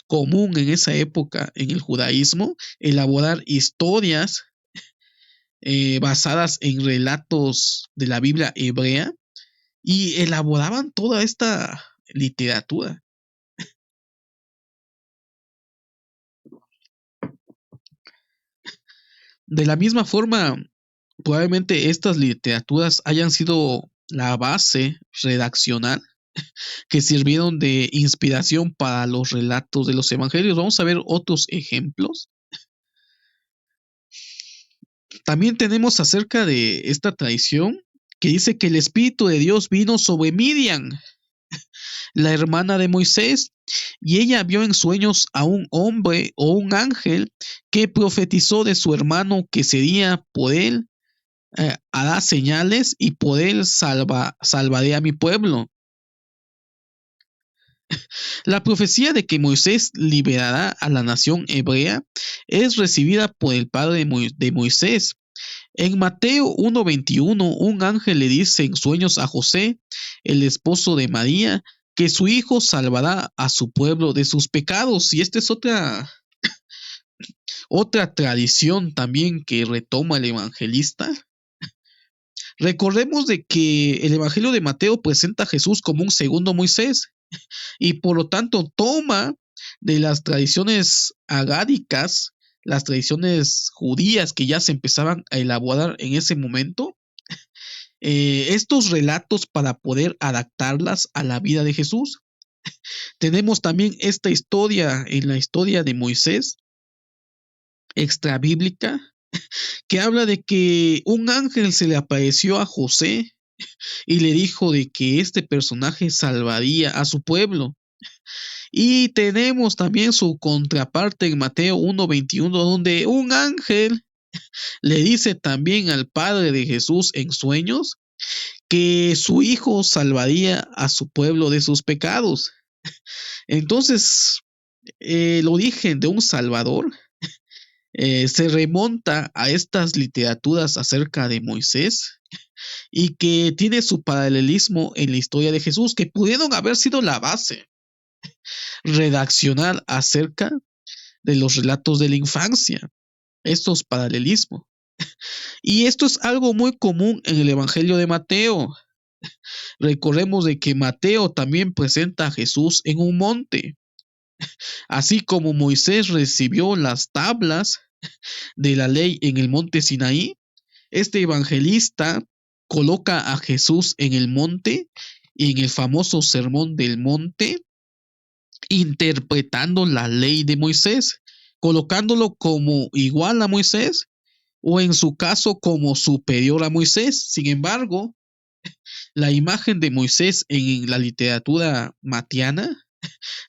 común en esa época en el judaísmo, elaborar historias basadas en relatos de la Biblia hebrea, y elaboraban toda esta literatura. De la misma forma, probablemente estas literaturas hayan sido la base redaccional que sirvieron de inspiración para los relatos de los evangelios. Vamos a ver otros ejemplos. También tenemos acerca de esta tradición que dice que el Espíritu de Dios vino sobre Miriam, la hermana de Moisés, y ella vio en sueños a un hombre o un ángel que profetizó de su hermano que sería por él, hará señales y por él salvaré a mi pueblo. La profecía de que Moisés liberará a la nación hebrea es recibida por el padre de Moisés. En Mateo 1:21, un ángel le dice en sueños a José, el esposo de María, que su hijo salvará a su pueblo de sus pecados. Y esta es otra tradición también que retoma el evangelista. Recordemos de que el Evangelio de Mateo presenta a Jesús como un segundo Moisés y por lo tanto toma de las tradiciones agádicas, las tradiciones judías que ya se empezaban a elaborar en ese momento, estos relatos para poder adaptarlas a la vida de Jesús. Tenemos también esta historia en la historia de Moisés, extra bíblica, que habla de que un ángel se le apareció a José y le dijo de que este personaje salvaría a su pueblo. Y tenemos también su contraparte en Mateo 1:21, donde un ángel le dice también al padre de Jesús en sueños que su hijo salvaría a su pueblo de sus pecados. Entonces, el origen de un salvador se remonta a estas literaturas acerca de Moisés y que tiene su paralelismo en la historia de Jesús, que pudieron haber sido la base redaccional acerca de los relatos de la infancia, estos paralelismos. Y esto es algo muy común en el Evangelio de Mateo. Recordemos de que Mateo también presenta a Jesús en un monte, así como Moisés recibió las tablas de la ley en el monte Sinaí. Este evangelista coloca a Jesús en el monte y en el famoso sermón del monte, interpretando la ley de Moisés, colocándolo como igual a Moisés o en su caso como superior a Moisés. Sin embargo, la imagen de Moisés en la literatura matiana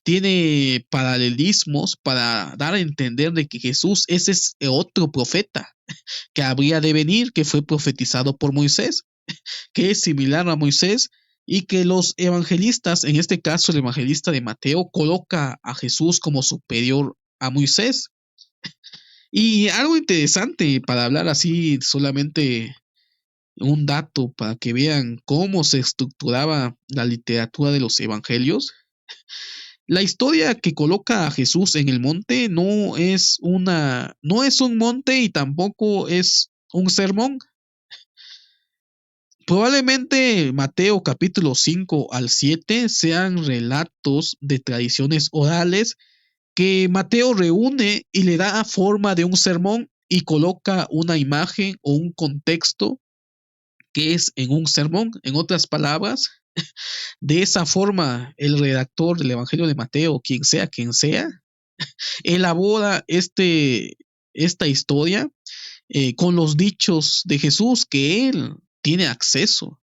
tiene paralelismos para dar a entender de que Jesús ese es otro profeta que habría de venir, que fue profetizado por Moisés, que es similar a Moisés y que los evangelistas, en este caso el evangelista de Mateo, coloca a Jesús como superior a Moisés. Y algo interesante para hablar así, solamente un dato para que vean cómo se estructuraba la literatura de los evangelios. La historia que coloca a Jesús en el monte no es un monte y tampoco es un sermón. Probablemente Mateo capítulo 5 al 7 sean relatos de tradiciones orales que Mateo reúne y le da forma de un sermón y coloca una imagen o un contexto que es en un sermón. En otras palabras, de esa forma el redactor del Evangelio de Mateo, quien sea, elabora esta historia con los dichos de Jesús que él tiene acceso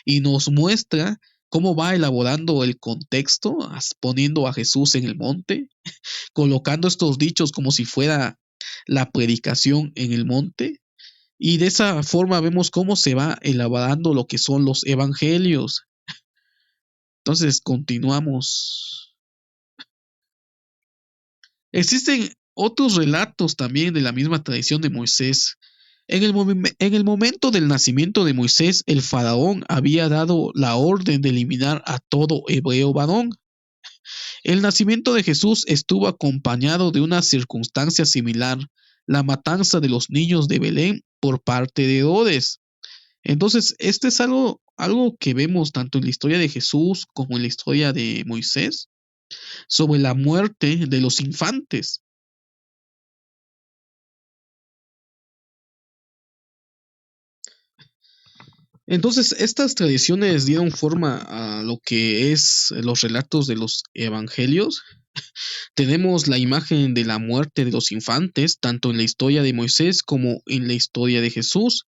y nos muestra cómo va elaborando el contexto, poniendo a Jesús en el monte, colocando estos dichos como si fuera la predicación en el monte. Y de esa forma vemos cómo se va elaborando lo que son los evangelios. Entonces, continuamos. Existen otros relatos también de la misma tradición de Moisés. En el momento del nacimiento de Moisés, el faraón había dado la orden de eliminar a todo hebreo varón. El nacimiento de Jesús estuvo acompañado de una circunstancia similar, la matanza de los niños de Belén por parte de Herodes. Entonces, este es algo que vemos tanto en la historia de Jesús como en la historia de Moisés, sobre la muerte de los infantes. Entonces, estas tradiciones dieron forma a lo que es los relatos de los evangelios. Tenemos la imagen de la muerte de los infantes, tanto en la historia de Moisés como en la historia de Jesús.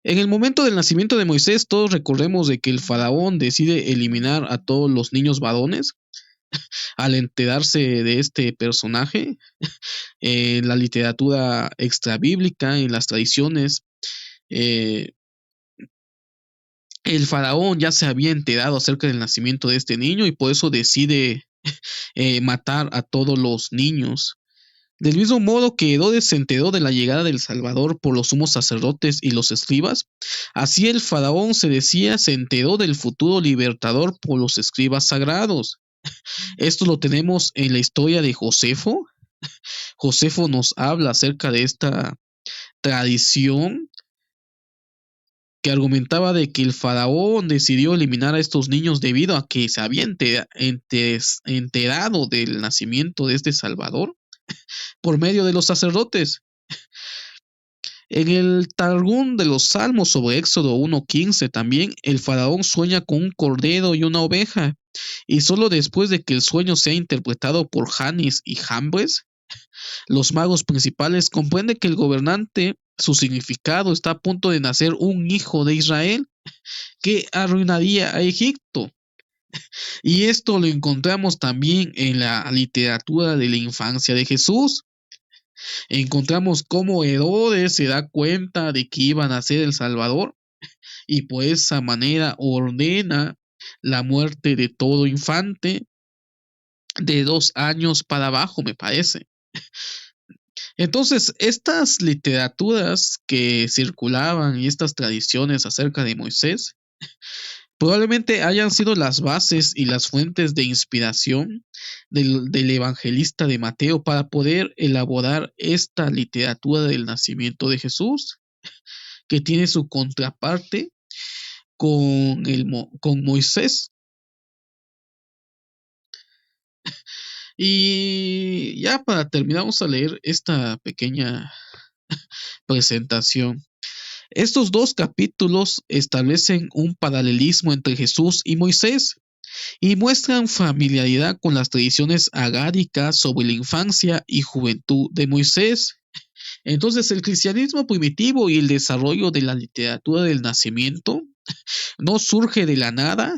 En el momento del nacimiento de Moisés, todos recordemos de que el faraón decide eliminar a todos los niños varones al enterarse de este personaje. En la literatura extrabíblica, en las tradiciones, eh, El faraón ya se había enterado acerca del nacimiento de este niño y por eso decide matar a todos los niños. Del mismo modo que Herodes se enteró de la llegada del Salvador por los sumos sacerdotes y los escribas, así el faraón se decía se enteró del futuro libertador por los escribas sagrados. Esto lo tenemos en la historia de Josefo. Josefo nos habla acerca de esta tradición que argumentaba de que el faraón decidió eliminar a estos niños debido a que se había enterado del nacimiento de este Salvador por medio de los sacerdotes. En el Targum de los Salmos sobre Éxodo 1:15 también el faraón sueña con un cordero y una oveja, y solo después de que el sueño sea interpretado por Janis y Jambres, los magos principales, comprenden que el gobernante, su significado, está a punto de nacer un hijo de Israel que arruinaría a Egipto. Y esto lo encontramos también en la literatura de la infancia de Jesús. Encontramos cómo Herodes se da cuenta de que iba a nacer el Salvador y por esa manera ordena la muerte de todo infante de 2 años para abajo, me parece. Entonces, estas literaturas que circulaban y estas tradiciones acerca de Moisés probablemente hayan sido las bases y las fuentes de inspiración del evangelista de Mateo para poder elaborar esta literatura del nacimiento de Jesús, que tiene su contraparte con Moisés. Y ya para terminar, vamos a leer esta pequeña presentación. Estos 2 capítulos establecen un paralelismo entre Jesús y Moisés y muestran familiaridad con las tradiciones agáricas sobre la infancia y juventud de Moisés. Entonces, el cristianismo primitivo y el desarrollo de la literatura del nacimiento no surge de la nada.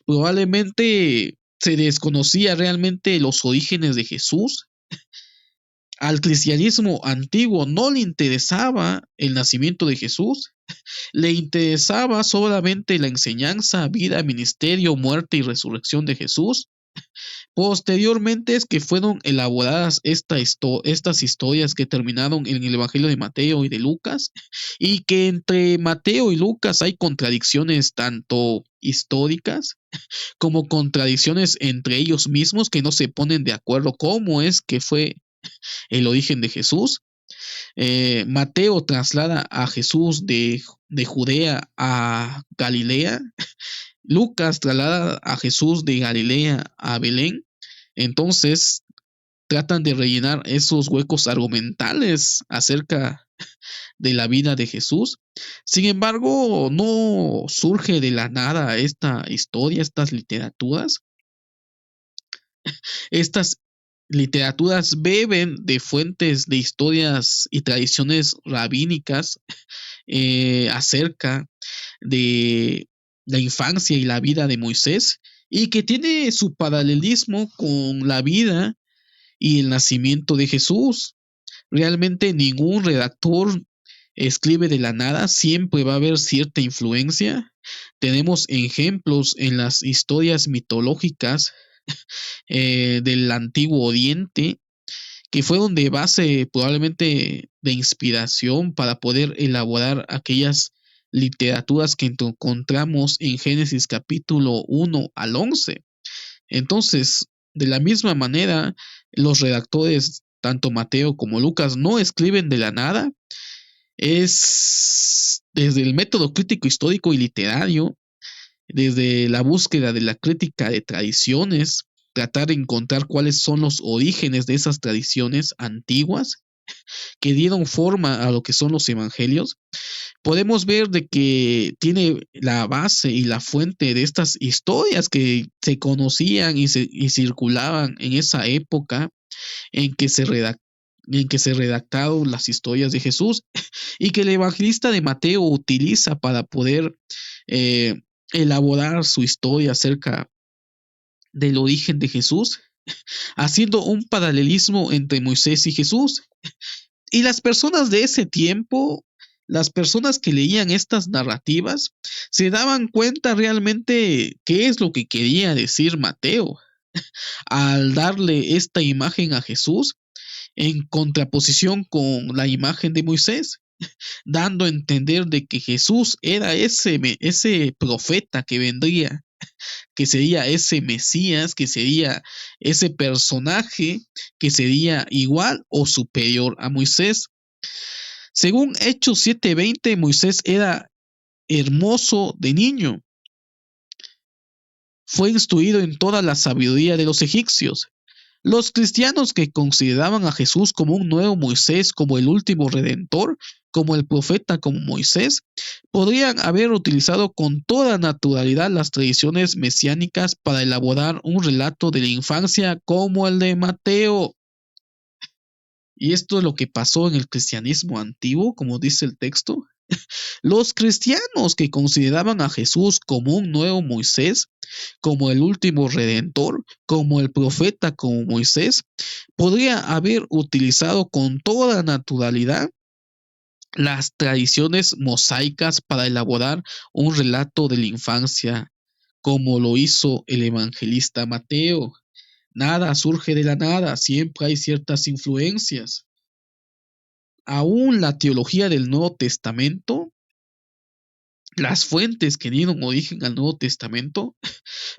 Probablemente se desconocía realmente los orígenes de Jesús. Al cristianismo antiguo no le interesaba el nacimiento de Jesús, le interesaba solamente la enseñanza, vida, ministerio, muerte y resurrección de Jesús. Posteriormente es que fueron elaboradas estas historias que terminaron en el Evangelio de Mateo y de Lucas, y que entre Mateo y Lucas hay contradicciones tanto históricas como contradicciones entre ellos mismos que no se ponen de acuerdo cómo es que fue el origen de Jesús. Mateo traslada a Jesús de Judea a Galilea. Lucas traslada a Jesús de Galilea a Belén. Entonces tratan de rellenar esos huecos argumentales acerca de la vida de Jesús. Sin embargo, no surge de la nada esta historia, estas literaturas. Estas literaturas beben de fuentes de historias y tradiciones rabínicas acerca de la infancia y la vida de Moisés, y que tiene su paralelismo con la vida y el nacimiento de Jesús. Realmente ningún redactor escribe de la nada, siempre va a haber cierta influencia. Tenemos ejemplos en las historias mitológicas del Antiguo Oriente, que fueron de base probablemente de inspiración para poder elaborar aquellas literaturas que encontramos en Génesis capítulo 1 al 11. Entonces, de la misma manera, los redactores, tanto Mateo como Lucas, no escriben de la nada. Es desde el método crítico histórico y literario, desde la búsqueda de la crítica de tradiciones, tratar de encontrar cuáles son los orígenes de esas tradiciones antiguas que dieron forma a lo que son los evangelios. Podemos ver de que tiene la base y la fuente de estas historias que se conocían y circulaban en esa época en que se redactaron las historias de Jesús, y que el evangelista de Mateo utiliza para poder elaborar su historia acerca del origen de Jesús, haciendo un paralelismo entre Moisés y Jesús. Y las personas de ese tiempo las personas que leían estas narrativas se daban cuenta realmente qué es lo que quería decir Mateo al darle esta imagen a Jesús en contraposición con la imagen de Moisés, dando a entender de que Jesús era ese profeta que vendría, que sería ese Mesías, que sería ese personaje que sería igual o superior a Moisés. Según Hechos 7:20, Moisés era hermoso de niño, fue instruido en toda la sabiduría de los egipcios. Los cristianos que consideraban a Jesús como un nuevo Moisés, como el último redentor, como el profeta como Moisés, podrían haber utilizado con toda naturalidad las tradiciones mesiánicas para elaborar un relato de la infancia como el de Mateo. Y esto es lo que pasó en el cristianismo antiguo, como dice el texto. Los cristianos que consideraban a Jesús como un nuevo Moisés, como el último redentor, como el profeta como Moisés, podría haber utilizado con toda naturalidad las tradiciones mosaicas para elaborar un relato de la infancia, como lo hizo el evangelista Mateo. Nada surge de la nada, siempre hay ciertas influencias. Aún la teología del Nuevo Testamento, las fuentes que dieron origen al Nuevo Testamento,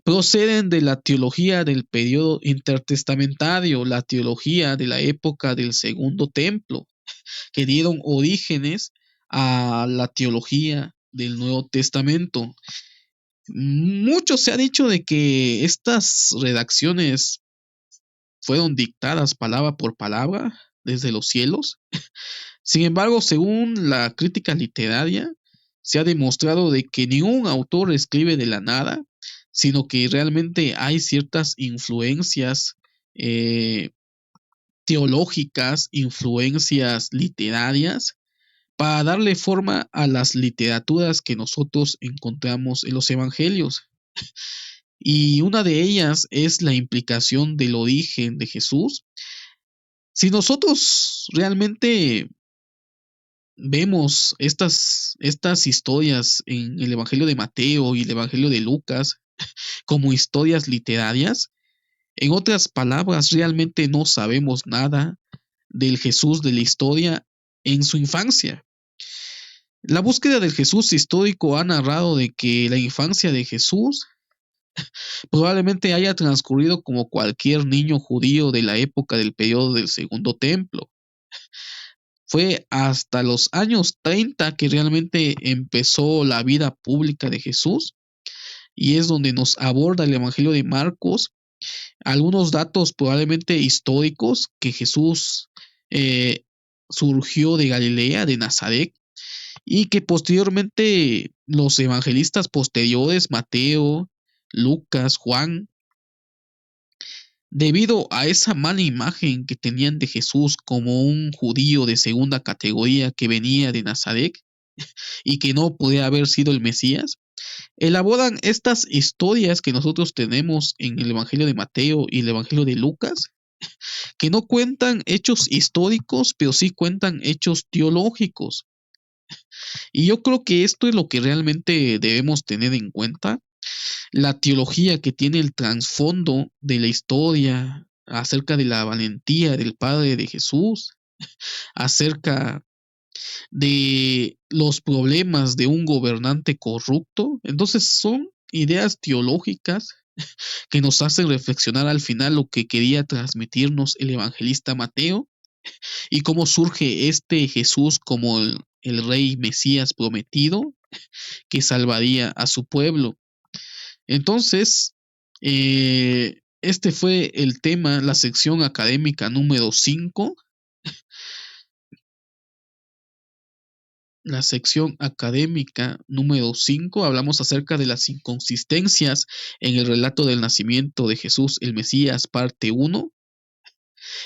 proceden de la teología del periodo intertestamentario, la teología de la época del Segundo Templo, que dieron orígenes a la teología del Nuevo Testamento. Mucho se ha dicho de que estas redacciones fueron dictadas palabra por palabra desde los cielos. Sin embargo, según la crítica literaria, se ha demostrado de que ningún autor escribe de la nada, sino que realmente hay ciertas influencias teológicas, influencias literarias, para darle forma a las literaturas que nosotros encontramos en los evangelios. Y una de ellas es la implicación del origen de Jesús. Si nosotros realmente vemos estas historias en el Evangelio de Mateo y el Evangelio de Lucas como historias literarias, en otras palabras, realmente no sabemos nada del Jesús de la historia en su infancia. La búsqueda del Jesús histórico ha narrado de que la infancia de Jesús probablemente haya transcurrido como cualquier niño judío de la época del periodo del Segundo Templo. Fue hasta los años 30 que realmente empezó la vida pública de Jesús, y es donde nos aborda el Evangelio de Marcos algunos datos probablemente históricos, que Jesús surgió de Galilea, de Nazaret, y que posteriormente los evangelistas posteriores, Mateo, Lucas, Juan, debido a esa mala imagen que tenían de Jesús como un judío de segunda categoría que venía de Nazaret y que no podía haber sido el Mesías, elaboran estas historias que nosotros tenemos en el Evangelio de Mateo y el Evangelio de Lucas, que no cuentan hechos históricos, pero sí cuentan hechos teológicos. Y yo creo que esto es lo que realmente debemos tener en cuenta, la teología que tiene el trasfondo de la historia acerca de la valentía del Padre de Jesús, acerca de los problemas de un gobernante corrupto. Entonces son ideas teológicas que nos hacen reflexionar al final lo que quería transmitirnos el evangelista Mateo y cómo surge este Jesús como el rey Mesías prometido que salvaría a su pueblo. Entonces, este fue el tema, la sección académica número 5. La sección académica número 5 hablamos acerca de las inconsistencias en el relato del nacimiento de Jesús el Mesías, parte 1.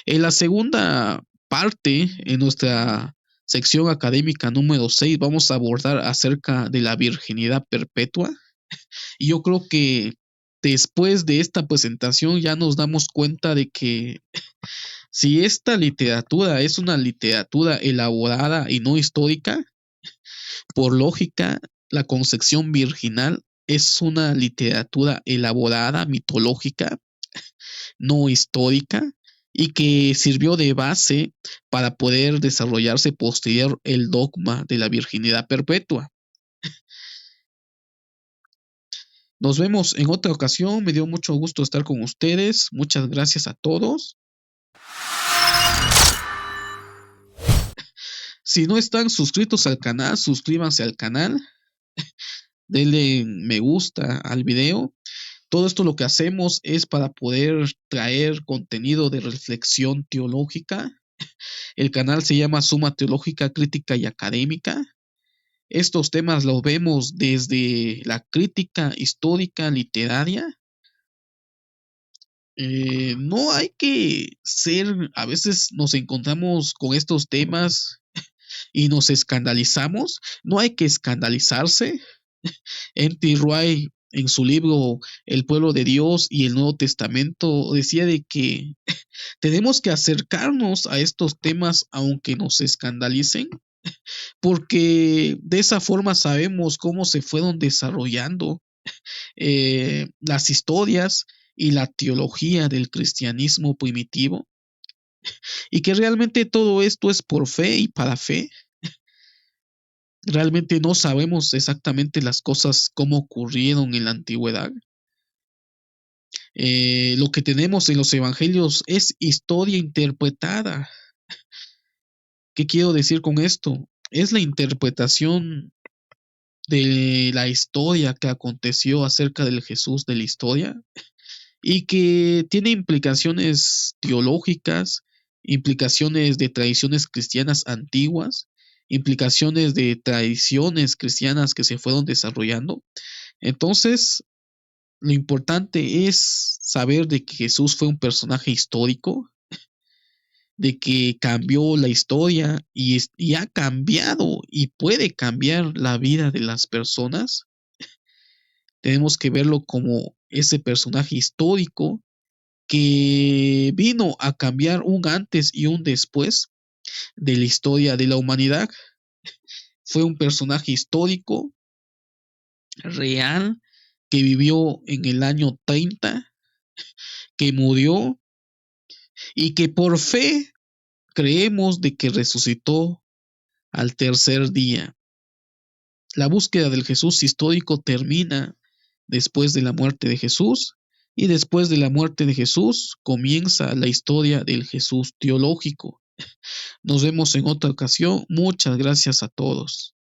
En la segunda parte, en nuestra sección académica número 6, vamos a abordar acerca de la virginidad perpetua. Y yo creo que después de esta presentación ya nos damos cuenta de que si esta literatura es una literatura elaborada y no histórica, Por lógica, la concepción virginal es una literatura elaborada, mitológica, no histórica, y que sirvió de base para poder desarrollarse posterior el dogma de la virginidad perpetua. Nos vemos en otra ocasión, me dio mucho gusto estar con ustedes, muchas gracias a todos. Si no están suscritos al canal, suscríbanse al canal, denle me gusta al video. Todo esto lo que hacemos es para poder traer contenido de reflexión teológica. El canal se llama Suma Teológica Crítica y Académica. Estos temas los vemos desde la crítica histórica literaria. No hay que ser, a veces nos encontramos con estos temas y nos escandalizamos. No hay que escandalizarse. N.T. Wright en su libro El pueblo de Dios y el Nuevo Testamento decía de que tenemos que acercarnos a estos temas aunque nos escandalicen, porque de esa forma sabemos cómo se fueron desarrollando las historias y la teología del cristianismo primitivo, y que realmente todo esto es por fe y para fe. Realmente no sabemos exactamente las cosas cómo ocurrieron en la antigüedad. Lo que tenemos en los evangelios es historia interpretada. ¿Qué quiero decir con esto? Es la interpretación de la historia que aconteció acerca del Jesús de la historia y que tiene implicaciones teológicas, implicaciones de tradiciones cristianas antiguas, implicaciones de tradiciones cristianas que se fueron desarrollando. Entonces, lo importante es saber de que Jesús fue un personaje histórico, de que cambió la historia y ha cambiado y puede cambiar la vida de las personas. Tenemos que verlo como ese personaje histórico que vino a cambiar un antes y un después de la historia de la humanidad. Fue un personaje histórico, real, que vivió en el año 30, que murió y que por fe creemos de que resucitó al tercer día. La búsqueda del Jesús histórico termina después de la muerte de Jesús, y después de la muerte de Jesús comienza la historia del Jesús teológico. Nos vemos en otra ocasión. Muchas gracias a todos.